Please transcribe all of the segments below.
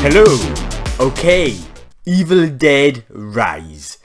Hello. Okay, Evil Dead Rise.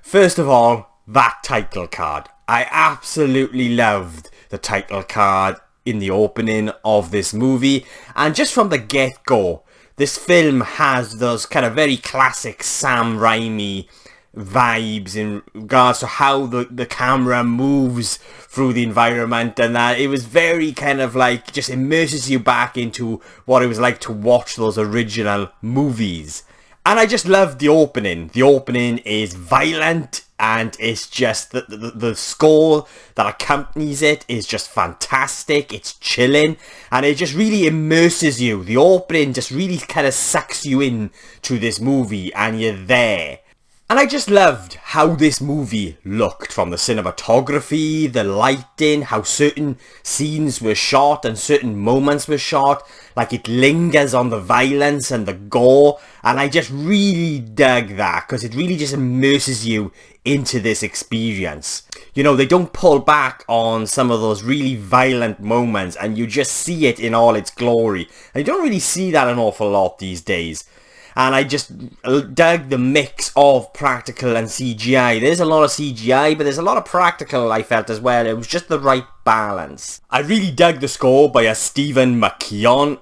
First of all, that title card. I absolutely loved the title card in the opening of this movie, and just from the get-go, this film has those kind of very classic Sam Raimi vibes in regards to how the camera moves through the environment, and that it was very kind of like just immerses you back into what it was like to watch those original movies. And I just loved the opening. The opening is violent, and it's just the score that accompanies it is just fantastic. It's chilling, and it just really immerses you. The opening just really kind of sucks you in to this movie, and you're there. And I just loved how this movie looked, from the cinematography, the lighting, how certain scenes were shot and certain moments were shot. Like, it lingers on the violence and the gore. And I just really dug that, because it really just immerses you into this experience. You know, they don't pull back on some of those really violent moments, and you just see it in all its glory. And you don't really see that an awful lot these days. And I just dug the mix of practical and CGI. There's a lot of CGI, but there's a lot of practical, I felt, as well. It was just the right balance. I really dug the score by a Stephen McKeon.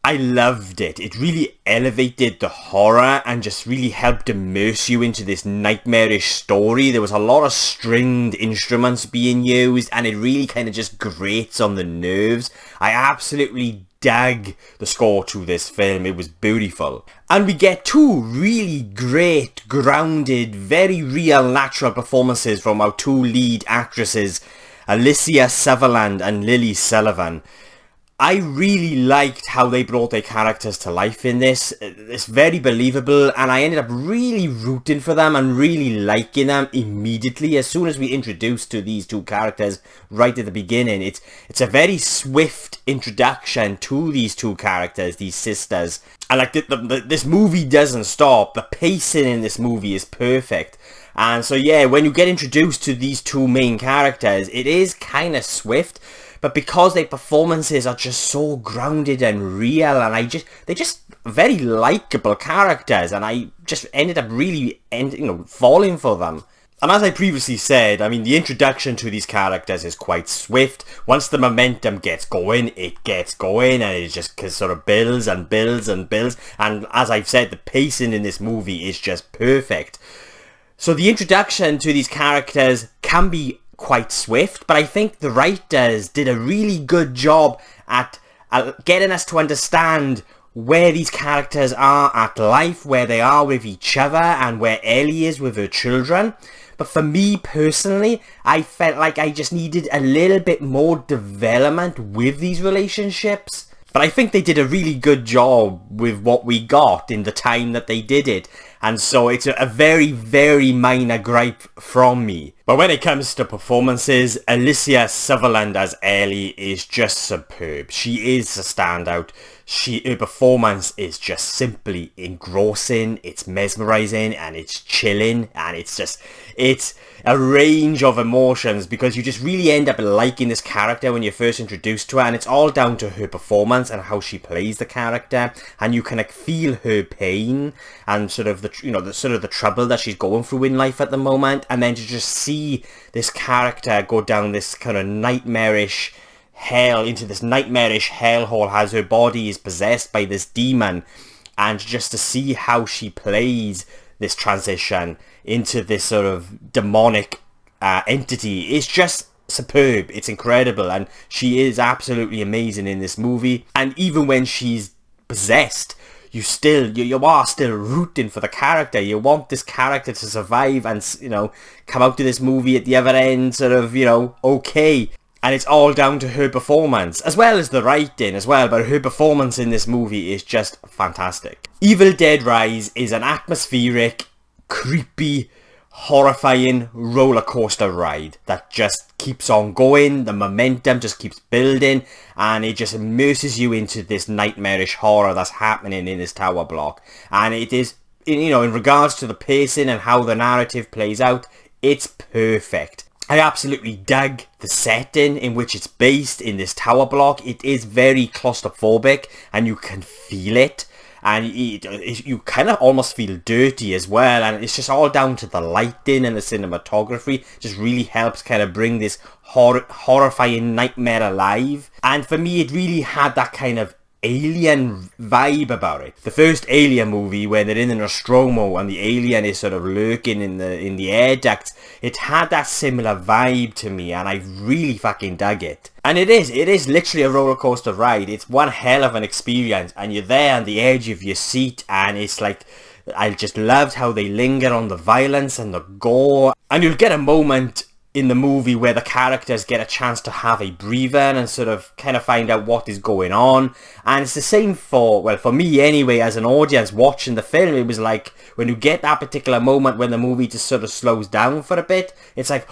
I loved it. It really elevated the horror and just really helped immerse you into this nightmarish story. There was a lot of stringed instruments being used, and it really kind of just grates on the nerves. I absolutely dug the score to this film. It was beautiful. And we get two really great, grounded, very real, natural performances from our two lead actresses, Alicia Sutherland and Lily Sullivan. I really liked how they brought their characters to life in this. It's very believable, and I ended up really rooting for them and really liking them immediately as soon as we introduced to these two characters right at the beginning. It's a very swift introduction to these two characters, these sisters. And like this movie doesn't stop. The pacing in this movie is perfect. And so yeah, when you get introduced to these two main characters, it is kind of swift. But because their performances are just so grounded and real, and they're just very likable characters, and I just ended up really falling for them. And as I previously said, I mean, the introduction to these characters is quite swift. Once the momentum gets going, it gets going, and it just sort of builds and builds and builds. And as I've said, the pacing in this movie is just perfect. So the introduction to these characters can be quite swift, but I think the writers did a really good job at getting us to understand where these characters are at life, where they are with each other, and where Ellie is with her children. But for me personally, I felt like I just needed a little bit more development with these relationships. But I think they did a really good job with what we got in the time that they did it. And so it's a very, very minor gripe from me. But when it comes to performances, Alicia Sutherland as Ellie is just superb. She is a standout. Her performance is just simply engrossing, it's mesmerizing, and it's chilling, and it's a range of emotions, because you just really end up liking this character when you're first introduced to her, and it's all down to her performance and how she plays the character, and you can feel her pain and sort of the trouble that she's going through in life at the moment, and then to just see this character go down this kind of nightmarish into this nightmarish hellhole as her body is possessed by this demon, and just to see how she plays this transition into this sort of demonic entity is just superb. It's incredible, and she is absolutely amazing in this movie. And even when she's possessed, you are still rooting for the character. You want this character to survive and come out to this movie at the other end sort of okay. And it's all down to her performance, as well as the writing as well, but her performance in this movie is just fantastic. Evil Dead Rise is an atmospheric, creepy, horrifying roller coaster ride that just keeps on going. The momentum just keeps building, and it just immerses you into this nightmarish horror that's happening in this tower block. And it is, in regards to the pacing and how the narrative plays out, it's perfect. I absolutely dug the setting in which it's based in this tower block. It is very claustrophobic, and you can feel it. and you kind of almost feel dirty as well, and it's just all down to the lighting and the cinematography. Just really helps kind of bring this horrifying nightmare alive. And for me, it really had that kind of Alien vibe about it. The first Alien movie, when they're in the Nostromo and the alien is sort of lurking in the air ducts, it had that similar vibe to me, and I really fucking dug it. And it is literally a roller coaster ride. It's one hell of an experience, and you're there on the edge of your seat, and it's like, I just loved how they linger on the violence and the gore. And you'll get a moment in the movie where the characters get a chance to have a breather and sort of kind of find out what is going on. And it's the same for me anyway, as an audience watching the film. It was like, when you get that particular moment when the movie just sort of slows down for a bit, it's like,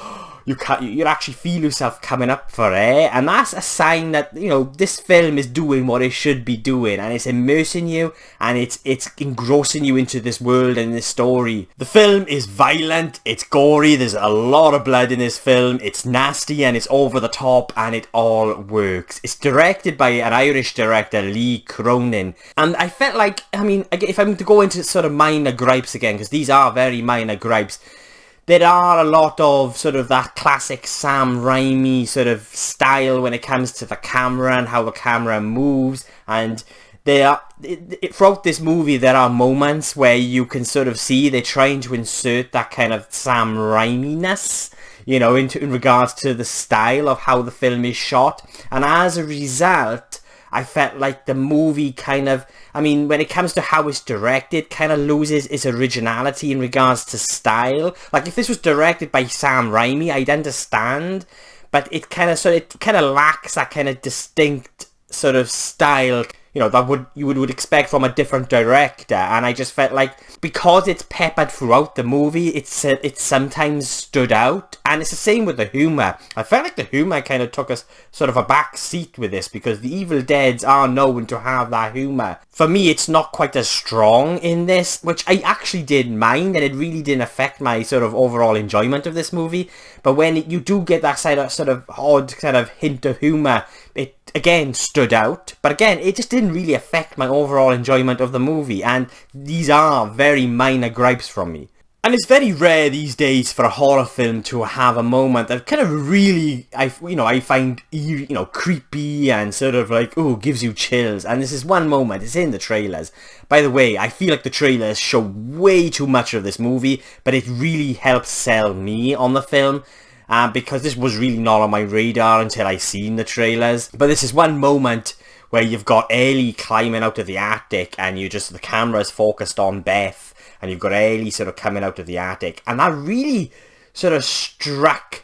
you actually feel yourself coming up for air, and that's a sign that, you know, this film is doing what it should be doing, and it's immersing you, and it's engrossing you into this world and this story. The film is violent, it's gory, there's a lot of blood in this film, it's nasty and it's over the top, and it all works. It's directed by an Irish director, Lee Cronin, and I felt like, I mean, if I'm to go into sort of minor gripes again, because these are very minor gripes, there are a lot of sort of that classic Sam Raimi sort of style when it comes to the camera and how the camera moves, and throughout this movie there are moments where you can sort of see they're trying to insert that kind of Sam Raimi-ness, you know, in regards to the style of how the film is shot, and as a result I felt like the movie kind of, I mean, when it comes to how it's directed, kind of loses its originality in regards to style. Like, if this was directed by Sam Raimi, I'd understand, but it kind of lacks that kind of distinct sort of style, you know, that you would expect from a different director. And I just felt like, because it's peppered throughout the movie, it sometimes stood out. And it's the same with the humour. I felt like the humour kind of took us sort of a back seat with this, because the Evil Deads are known to have that humour. For me, it's not quite as strong in this, which I actually didn't mind, and it really didn't affect my sort of overall enjoyment of this movie. But when you do get that sort of odd kind of hint of humour, it again stood out. But again, it just didn't really affect my overall enjoyment of the movie, and these are very minor gripes from me. And it's very rare these days for a horror film to have a moment that kind of really, I find, you know, creepy and sort of like, oh, gives you chills. And this is one moment. It's in the trailers. By the way, I feel like the trailers show way too much of this movie, but it really helps sell me on the film. Because this was really not on my radar until I seen the trailers. But this is one moment where you've got Ellie climbing out of the attic, and the camera is focused on Beth, and you've got Ellie sort of coming out of the attic, and that really sort of struck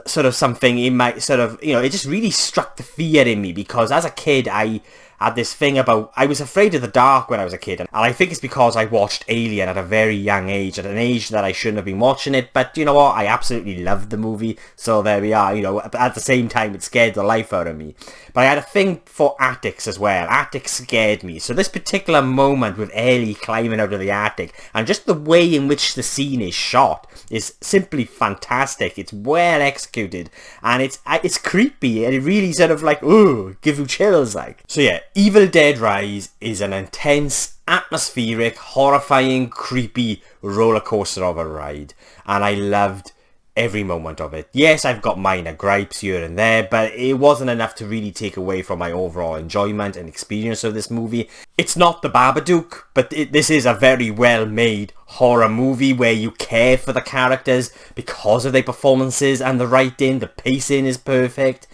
sort of something in my sort of, you know, it just really struck the fear in me, because as a kid I had this thing about, I was afraid of the dark when I was a kid, and I think it's because I watched Alien at a very young age, at an age that I shouldn't have been watching it. But you know what, I absolutely loved the movie, so there we are. You know, at the same time it scared the life out of me. But I had a thing for attics as well. Attics scared me, so this particular moment with Ellie climbing out of the attic, and just the way in which the scene is shot, is simply fantastic. It's well executed, and it's creepy, and it really sort of like, ooh, give you chills like. So yeah, Evil Dead Rise is an intense, atmospheric, horrifying, creepy roller coaster of a ride, and I loved every moment of it. Yes, I've got minor gripes here and there, but it wasn't enough to really take away from my overall enjoyment and experience of this movie. It's not The Babadook, but this is a very well made horror movie where you care for the characters because of their performances and the writing. The pacing is perfect.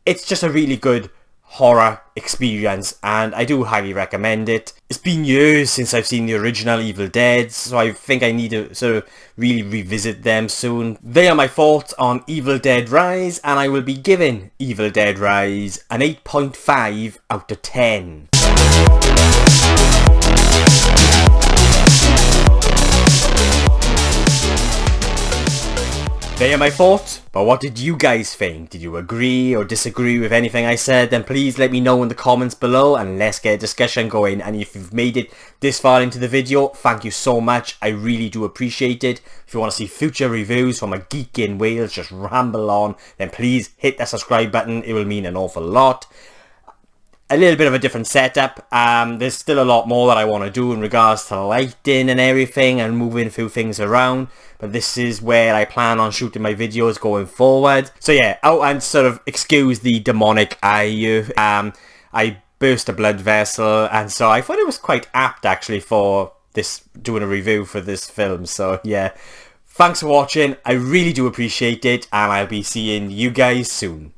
It's just a really good horror experience, and I do highly recommend it. It's been years since I've seen the original Evil Dead, so I think I need to sort of really revisit them soon. They are my thoughts on Evil Dead Rise, and I will be giving Evil Dead Rise an 8.5 out of 10. They are my thoughts, but what did you guys think? Did you agree or disagree with anything I said? Then please let me know in the comments below, and let's get a discussion going. And if you've made it this far into the video, thank you so much. I really do appreciate it. If you want to see future reviews from a geek in Wales just ramble on, then please hit that subscribe button. It will mean an awful lot. a little bit of a different setup. There's still a lot more that I want to do in regards to lighting and everything and moving a few things around. But this is where I plan on shooting my videos going forward. So yeah, and sort of excuse the demonic eye. I burst a blood vessel, and so I thought it was quite apt actually for this, doing a review for this film. So yeah, thanks for watching. I really do appreciate it, and I'll be seeing you guys soon.